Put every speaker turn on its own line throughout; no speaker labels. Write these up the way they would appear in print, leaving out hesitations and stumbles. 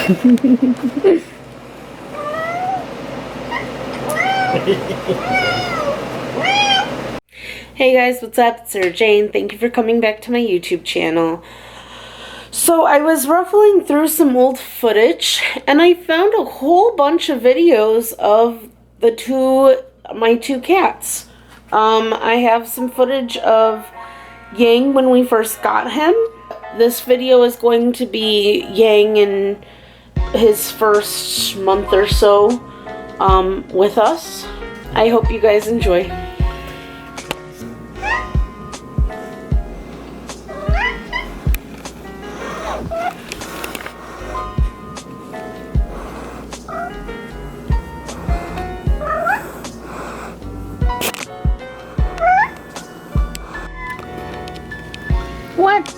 Hey guys, what's up? It's Sarah Jane. Thank you for coming back to my YouTube channel. So I was ruffling through some old footage and I found a whole bunch of videos of my two cats. I have some footage of Yang when we first got him. This video is going to be Yang in his first month or so with us. I hope you guys enjoy. What?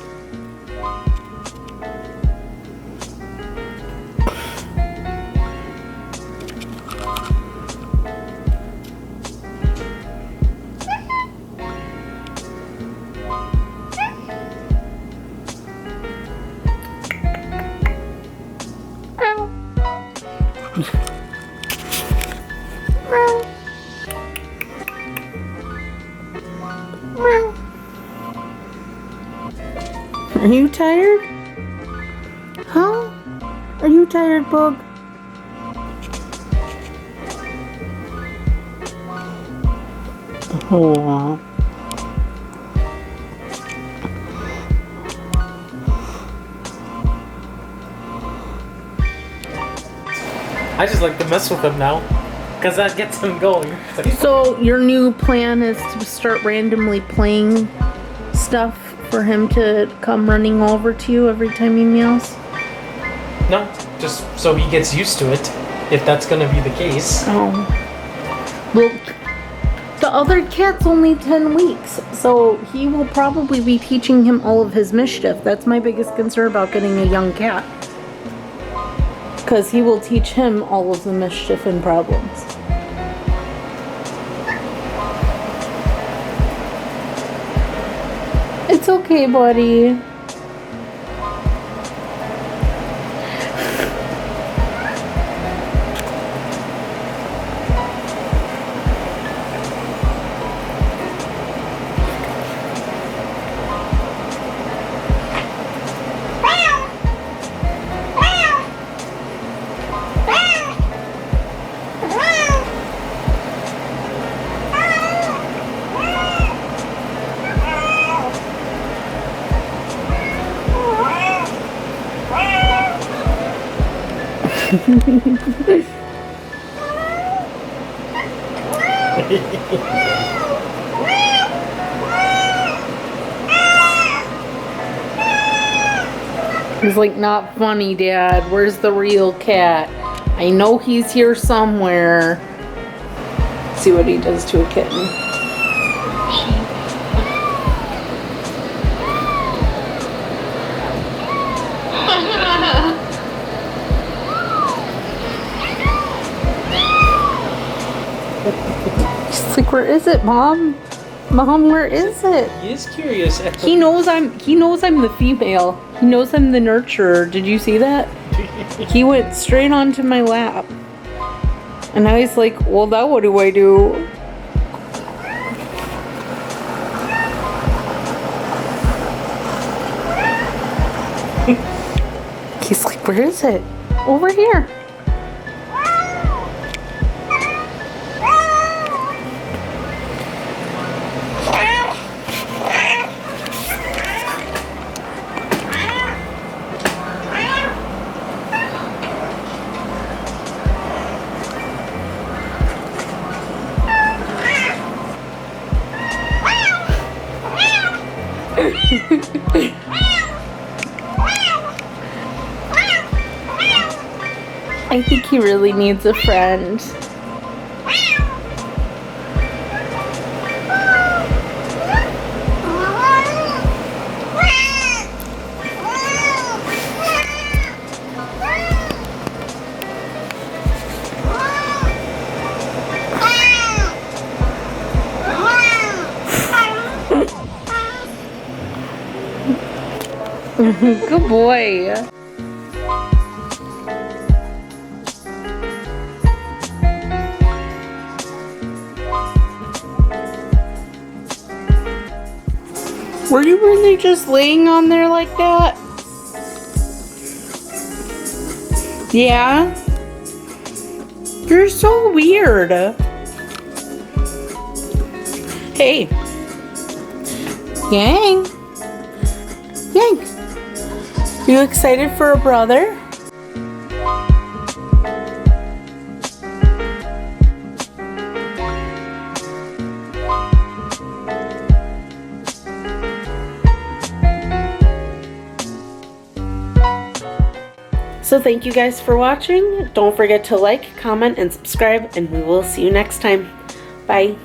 Are you tired? Huh? Are you tired, Bug? Oh.
I just like to mess with him now, because that gets him going.
So your new plan is to start randomly playing stuff for him to come running over to you every time he meows?
No, just so he gets used to it, if that's going to be the case.
Oh. Well, the other cat's only 10 weeks, so he will probably be teaching him all of his mischief. That's my biggest concern about getting a young cat. Because he will teach him all of the mischief and problems. It's okay, buddy. He's like, not funny, Dad. Where's the real cat? I know he's here somewhere. See what he does to a kitten. She's like, where is it, Mom? Mom, where is it?
He is curious.
He knows I'm the female. He knows I'm the nurturer. Did you see that? He went straight onto my lap. And now he's like, well, now what do I do? He's like, where is it? Over here. I think he really needs a friend. Good boy. Were you really just laying on there like that? Yeah? You're so weird. Hey. Yang. Yang. You excited for a brother? So thank you guys for watching. Don't forget to like, comment, and subscribe, and we will see you next time. Bye.